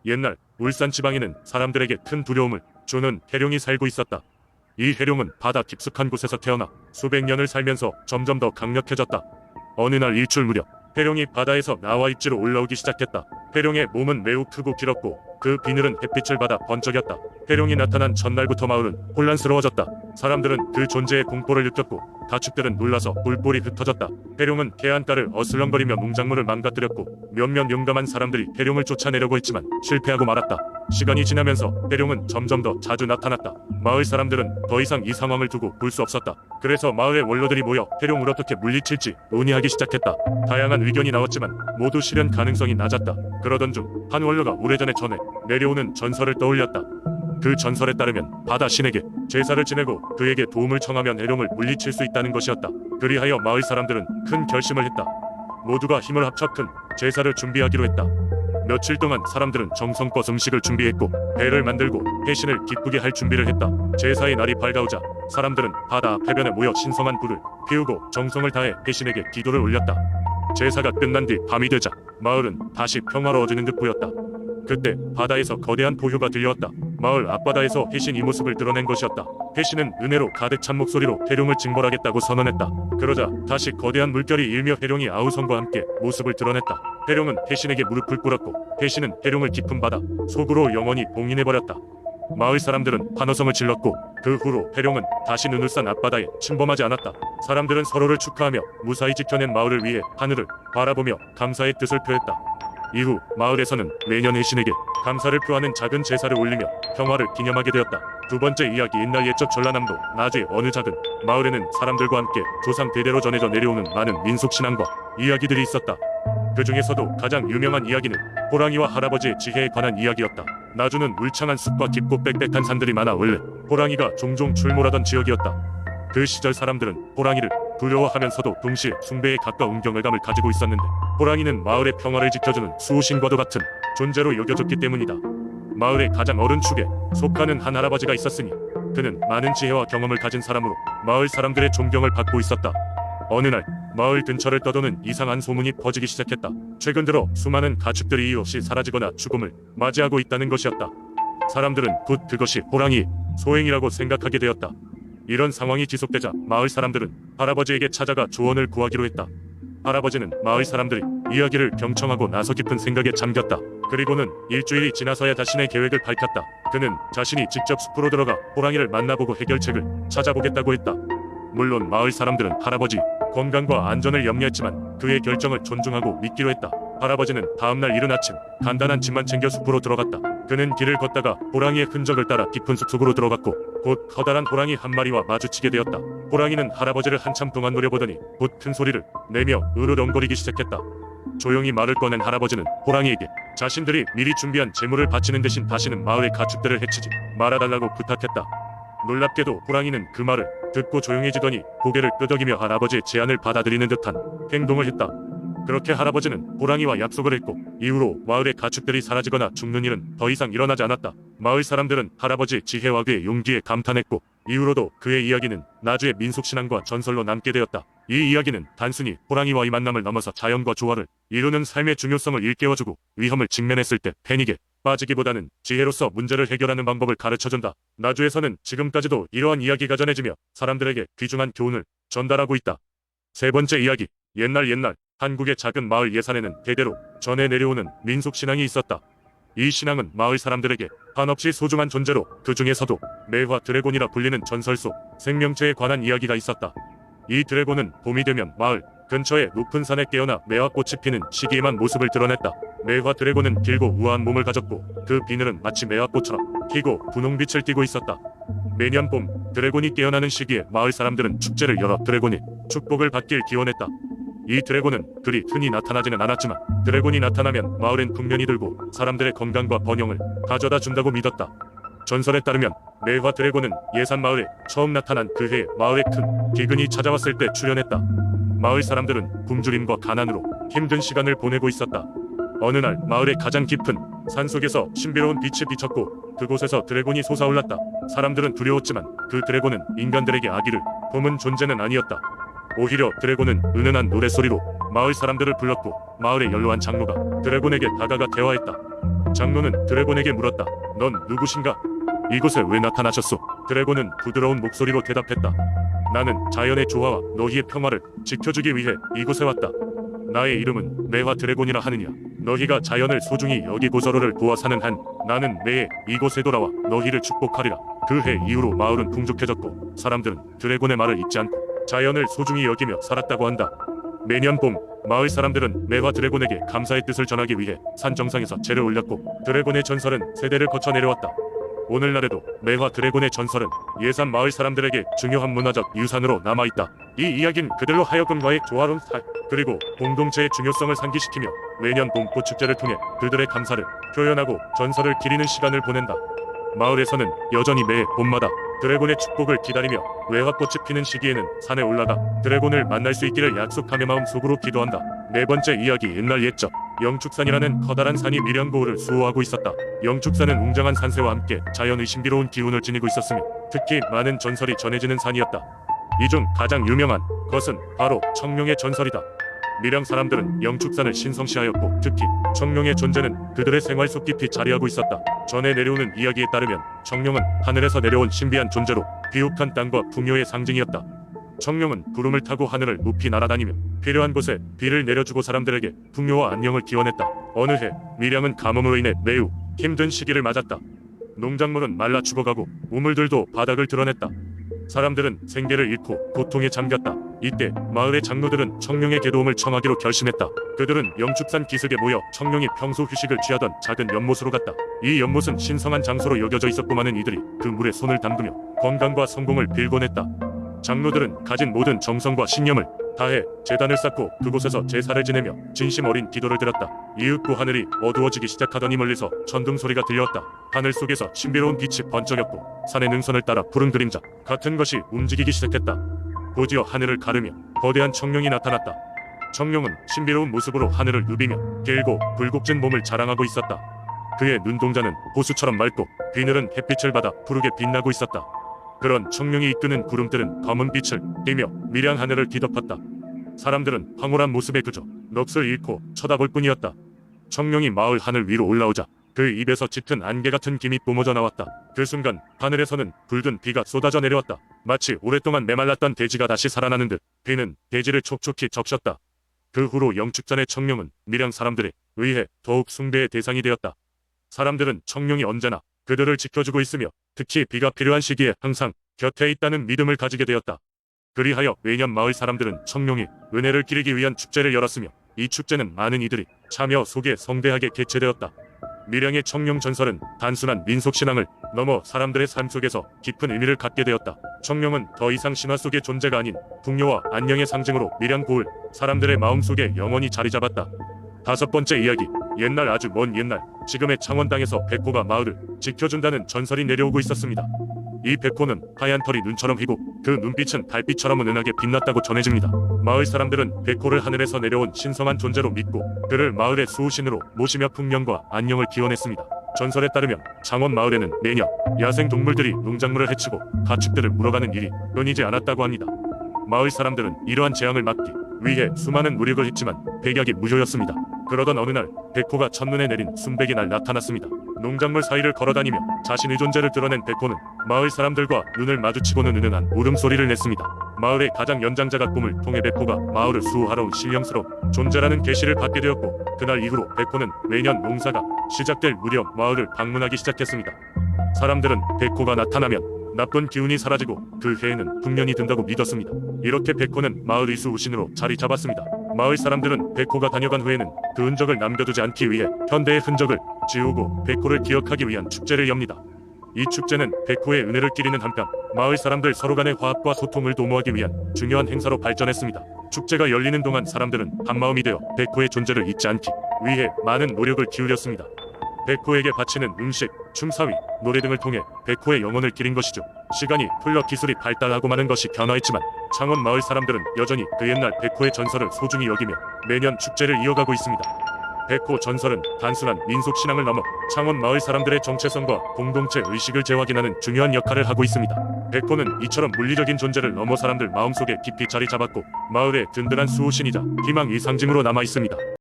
옛날 울산 지방에는 사람들에게 큰 두려움을 주는 해룡이 살고 있었다. 이 해룡은 바다 깊숙한 곳에서 태어나 수백 년을 살면서 점점 더 강력해졌다. 어느 날 일출 무렵 해룡이 바다에서 나와 입지로 올라오기 시작했다. 해룡의 몸은 매우 크고 길었고 그 비늘은 햇빛을 받아 번쩍였다. 해룡이 나타난 첫날부터 마을은 혼란스러워졌다. 사람들은 그 존재에 공포를 느꼈고 가축들은 놀라서 뿔뿔이 흩어졌다. 해룡은 해안가를 어슬렁거리며 농작물을 망가뜨렸고 몇몇 용감한 사람들이 해룡을 쫓아내려고 했지만 실패하고 말았다. 시간이 지나면서 해룡은 점점 더 자주 나타났다. 마을 사람들은 더 이상 이 상황을 두고 볼 수 없었다. 그래서 마을의 원로들이 모여 해룡을 어떻게 물리칠지 논의하기 시작했다. 다양한 의견이 나왔지만 모두 실현 가능성이 낮았다. 그러던 중 한 원로가 오래전에 전해 내려오는 전설을 떠올렸다. 그 전설에 따르면 바다 신에게 제사를 지내고 그에게 도움을 청하면 해룡을 물리칠 수 있다는 것이었다. 그리하여 마을 사람들은 큰 결심을 했다. 모두가 힘을 합쳐 큰 제사를 준비하기로 했다. 며칠 동안 사람들은 정성껏 음식을 준비했고 배를 만들고 해신을 기쁘게 할 준비를 했다. 제사의 날이 밝아오자 사람들은 바다 해변에 모여 신성한 불을 피우고 정성을 다해 해신에게 기도를 올렸다. 제사가 끝난 뒤 밤이 되자 마을은 다시 평화로워지는 듯 보였다. 그때 바다에서 거대한 포효가 들려왔다. 마을 앞바다에서 해신이 모습을 드러낸 것이었다. 해신은 은혜로 가득 찬 목소리로 해룡을 징벌하겠다고 선언했다. 그러자 다시 거대한 물결이 일며 해룡이 아우성과 함께 모습을 드러냈다. 해룡은 해신에게 무릎을 꿇었고 해신은 해룡을 깊은 바다 속으로 영원히 봉인해버렸다. 마을 사람들은 환호성을 질렀고 그 후로 해룡은 다시 눈을 싼 앞바다에 침범하지 않았다. 사람들은 서로를 축하하며 무사히 지켜낸 마을을 위해 하늘을 바라보며 감사의 뜻을 표했다. 이후 마을에서는 매년 해신에게 감사를 표하는 작은 제사를 올리며 평화를 기념하게 되었다. 두 번째 이야기. 옛날 옛적 전라남도 나주의 어느 작은 마을에는 사람들과 함께 조상 대대로 전해져 내려오는 많은 민속신앙과 이야기들이 있었다. 그 중에서도 가장 유명한 이야기는 호랑이와 할아버지의 지혜에 관한 이야기였다. 나주는 울창한 숲과 깊고 빽빽한 산들이 많아 원래 호랑이가 종종 출몰하던 지역이었다. 그 시절 사람들은 호랑이를 두려워하면서도 동시에 숭배에 가까운 경외감을 가지고 있었는데 호랑이는 마을의 평화를 지켜주는 수호신과도 같은 존재로 여겨졌기 때문이다. 마을의 가장 어른 축에 속하는 한 할아버지가 있었으니 그는 많은 지혜와 경험을 가진 사람으로 마을 사람들의 존경을 받고 있었다. 어느 날 마을 근처를 떠도는 이상한 소문이 퍼지기 시작했다. 최근 들어 수많은 가축들이 이유 없이 사라지거나 죽음을 맞이하고 있다는 것이었다. 사람들은 곧 그것이 호랑이의 소행이라고 생각하게 되었다. 이런 상황이 지속되자 마을 사람들은 할아버지에게 찾아가 조언을 구하기로 했다. 할아버지는 마을 사람들이 이야기를 경청하고 나서 깊은 생각에 잠겼다. 그리고는 일주일이 지나서야 자신의 계획을 밝혔다. 그는 자신이 직접 숲으로 들어가 호랑이를 만나보고 해결책을 찾아보겠다고 했다. 물론 마을 사람들은 할아버지 건강과 안전을 염려했지만 그의 결정을 존중하고 믿기로 했다. 할아버지는 다음날 이른 아침 간단한 짐만 챙겨 숲으로 들어갔다. 그는 길을 걷다가 호랑이의 흔적을 따라 깊은 숲속으로 들어갔고 곧 커다란 호랑이 한 마리와 마주치게 되었다. 호랑이는 할아버지를 한참 동안 노려보더니 곧 큰 소리를 내며 으르렁거리기 시작했다. 조용히 말을 꺼낸 할아버지는 호랑이에게 자신들이 미리 준비한 재물을 바치는 대신 다시는 마을의 가축들을 해치지 말아달라고 부탁했다. 놀랍게도 호랑이는 그 말을 듣고 조용해지더니 고개를 끄덕이며 할아버지의 제안을 받아들이는 듯한 행동을 했다. 그렇게 할아버지는 호랑이와 약속을 했고 이후로 마을의 가축들이 사라지거나 죽는 일은 더 이상 일어나지 않았다. 마을 사람들은 할아버지의 지혜와 그의 용기에 감탄했고 이후로도 그의 이야기는 나주의 민속신앙과 전설로 남게 되었다. 이 이야기는 단순히 호랑이와의 만남을 넘어서 자연과 조화를 이루는 삶의 중요성을 일깨워주고 위험을 직면했을 때 패닉에 빠지기보다는 지혜로서 문제를 해결하는 방법을 가르쳐준다. 나주에서는 지금까지도 이러한 이야기가 전해지며 사람들에게 귀중한 교훈을 전달하고 있다. 세 번째 이야기. 옛날 한국의 작은 마을 예산에는 대대로 전해 내려오는 민속신앙이 있었다. 이 신앙은 마을 사람들에게 한없이 소중한 존재로 그 중에서도 매화 드래곤이라 불리는 전설 속 생명체에 관한 이야기가 있었다. 이 드래곤은 봄이 되면 마을 근처의 높은 산에 깨어나 매화꽃이 피는 시기에만 모습을 드러냈다. 매화 드래곤은 길고 우아한 몸을 가졌고 그 비늘은 마치 매화꽃처럼 희고 분홍빛을 띠고 있었다. 매년 봄 드래곤이 깨어나는 시기에 마을 사람들은 축제를 열어 드래곤이 축복을 받길 기원했다. 이 드래곤은 그리 흔히 나타나지는 않았지만 드래곤이 나타나면 마을엔 풍년이 들고 사람들의 건강과 번영을 가져다 준다고 믿었다. 전설에 따르면 매화 드래곤은 예산 마을에 처음 나타난 그 해에 마을에 큰 기근이 찾아왔을 때 출현했다. 마을 사람들은 굶주림과 가난으로 힘든 시간을 보내고 있었다. 어느 날 마을의 가장 깊은 산속에서 신비로운 빛이 비쳤고 그곳에서 드래곤이 솟아올랐다. 사람들은 두려웠지만 그 드래곤은 인간들에게 아기를 품은 존재는 아니었다. 오히려 드래곤은 은은한 노랫소리로 마을 사람들을 불렀고 마을의 연로한 장로가 드래곤에게 다가가 대화했다. 장로는 드래곤에게 물었다. 넌 누구신가? 이곳에 왜 나타나셨소? 드래곤은 부드러운 목소리로 대답했다. 나는 자연의 조화와 너희의 평화를 지켜주기 위해 이곳에 왔다. 나의 이름은 매화 드래곤이라 하느냐. 너희가 자연을 소중히 여기고 서로를 도와 사는 한 나는 매해 이곳에 돌아와 너희를 축복하리라. 그 해 이후로 마을은 풍족해졌고 사람들은 드래곤의 말을 잊지 않고 자연을 소중히 여기며 살았다고 한다. 매년 봄 마을 사람들은 매화 드래곤에게 감사의 뜻을 전하기 위해 산 정상에서 제를 올렸고 드래곤의 전설은 세대를 거쳐 내려왔다. 오늘날에도 매화 드래곤의 전설은 예산 마을 사람들에게 중요한 문화적 유산으로 남아있다. 이 이야기는 그들로 하여금과의 조화로운 사이 그리고 공동체의 중요성을 상기시키며 매년 봄꽃 축제를 통해 그들의 감사를 표현하고 전설을 기리는 시간을 보낸다. 마을에서는 여전히 매 봄마다 드래곤의 축복을 기다리며 매화꽃이 피는 시기에는 산에 올라가 드래곤을 만날 수 있기를 약속하며 마음속으로 기도한다. 네 번째 이야기. 옛날 옛적 영축산이라는 커다란 산이 밀양고을을 수호하고 있었다. 영축산은 웅장한 산세와 함께 자연의 신비로운 기운을 지니고 있었으며 특히 많은 전설이 전해지는 산이었다. 이 중 가장 유명한 것은 바로 청룡의 전설이다. 밀양 사람들은 영축산을 신성시하였고 특히 청룡의 존재는 그들의 생활 속 깊이 자리하고 있었다. 전해 내려오는 이야기에 따르면 청룡은 하늘에서 내려온 신비한 존재로 비옥한 땅과 풍요의 상징이었다. 청룡은 구름을 타고 하늘을 높이 날아다니며 필요한 곳에 비를 내려주고 사람들에게 풍요와 안녕을 기원했다. 어느 해 밀양은 가뭄으로 인해 매우 힘든 시기를 맞았다. 농작물은 말라 죽어가고 우물들도 바닥을 드러냈다. 사람들은 생계를 잃고 고통에 잠겼다. 이때 마을의 장로들은 청룡에게 도움을 청하기로 결심했다. 그들은 영축산 기슭에 모여 청룡이 평소 휴식을 취하던 작은 연못으로 갔다. 이 연못은 신성한 장소로 여겨져 있었고 많은 이들이 그 물에 손을 담그며 건강과 성공을 빌곤 했다. 장로들은 가진 모든 정성과 신념을 다해 제단을 쌓고 그곳에서 제사를 지내며 진심 어린 기도를 드렸다. 이윽고 하늘이 어두워지기 시작하더니 멀리서 천둥 소리가 들려왔다. 하늘 속에서 신비로운 빛이 번쩍였고 산의 능선을 따라 푸른 그림자 같은 것이 움직이기 시작했다. 곧이어 하늘을 가르며 거대한 청룡이 나타났다. 청룡은 신비로운 모습으로 하늘을 누비며 길고 굴곡진 몸을 자랑하고 있었다. 그의 눈동자는 호수처럼 맑고 비늘은 햇빛을 받아 푸르게 빛나고 있었다. 그런 청룡이 이끄는 구름들은 검은 빛을 띠며 밀양 하늘을 뒤덮었다. 사람들은 황홀한 모습에 그저 넋을 잃고 쳐다볼 뿐이었다. 청룡이 마을 하늘 위로 올라오자 그 입에서 짙은 안개 같은 김이 뿜어져 나왔다. 그 순간 하늘에서는 붉은 비가 쏟아져 내려왔다. 마치 오랫동안 메말랐던 대지가 다시 살아나는 듯 비는 대지를 촉촉히 적셨다. 그 후로 영축산의 청룡은 밀양 사람들에 의해 더욱 숭배의 대상이 되었다. 사람들은 청룡이 언제나 그들을 지켜주고 있으며 특히 비가 필요한 시기에 항상 곁에 있다는 믿음을 가지게 되었다. 그리하여 매년 마을 사람들은 청룡이 은혜를 기리기 위한 축제를 열었으며 이 축제는 많은 이들이 참여 속에 성대하게 개최되었다. 밀양의 청룡 전설은 단순한 민속신앙을 넘어 사람들의 삶 속에서 깊은 의미를 갖게 되었다. 청룡은 더 이상 신화 속의 존재가 아닌 풍요와 안녕의 상징으로 밀양 고을 사람들의 마음속에 영원히 자리 잡았다. 다섯 번째 이야기. 옛날 아주 먼 옛날 지금의 창원 땅에서 백호가 마을을 지켜준다는 전설이 내려오고 있었습니다. 이 백호는 하얀 털이 눈처럼 희고 그 눈빛은 달빛처럼 은은하게 빛났다고 전해집니다. 마을 사람들은 백호를 하늘에서 내려온 신성한 존재로 믿고 그를 마을의 수호신으로 모시며 풍년과 안녕을 기원했습니다. 전설에 따르면 창원 마을에는 매년 야생 동물들이 농작물을 해치고 가축들을 물어가는 일이 끊이지 않았다고 합니다. 마을 사람들은 이러한 재앙을 막기 위해 수많은 노력을 했지만 백약이 무효였습니다. 그러던 어느 날 백호가 첫눈에 내린 순백이 날 나타났습니다. 농작물 사이를 걸어다니며 자신의 존재를 드러낸 백호는 마을 사람들과 눈을 마주치고는 은은한 울음소리를 냈습니다. 마을의 가장 연장자가 꿈을 통해 백호가 마을을 수호하러 온 신령스러운 존재라는 계시를 받게 되었고 그날 이후로 백호는 매년 농사가 시작될 무렵 마을을 방문하기 시작했습니다. 사람들은 백호가 나타나면 나쁜 기운이 사라지고 그 해에는 풍년이 든다고 믿었습니다. 이렇게 백호는 마을의 수호신으로 자리 잡았습니다. 마을 사람들은 백호가 다녀간 후에는 그 흔적을 남겨두지 않기 위해 현대의 흔적을 지우고 백호를 기억하기 위한 축제를 엽니다. 이 축제는 백호의 은혜를 기리는 한편 마을 사람들 서로 간의 화합과 소통을 도모하기 위한 중요한 행사로 발전했습니다. 축제가 열리는 동안 사람들은 한마음이 되어 백호의 존재를 잊지 않기 위해 많은 노력을 기울였습니다. 백호에게 바치는 음식, 춤사위, 노래 등을 통해 백호의 영혼을 기린 것이죠. 시간이 흘러 기술이 발달하고 많은 것이 변화했지만 창원 마을 사람들은 여전히 그 옛날 백호의 전설을 소중히 여기며 매년 축제를 이어가고 있습니다. 백호 전설은 단순한 민속신앙을 넘어 창원 마을 사람들의 정체성과 공동체 의식을 재확인하는 중요한 역할을 하고 있습니다. 백호는 이처럼 물리적인 존재를 넘어 사람들 마음속에 깊이 자리 잡았고 마을의 든든한 수호신이자 희망의 상징으로 남아 있습니다.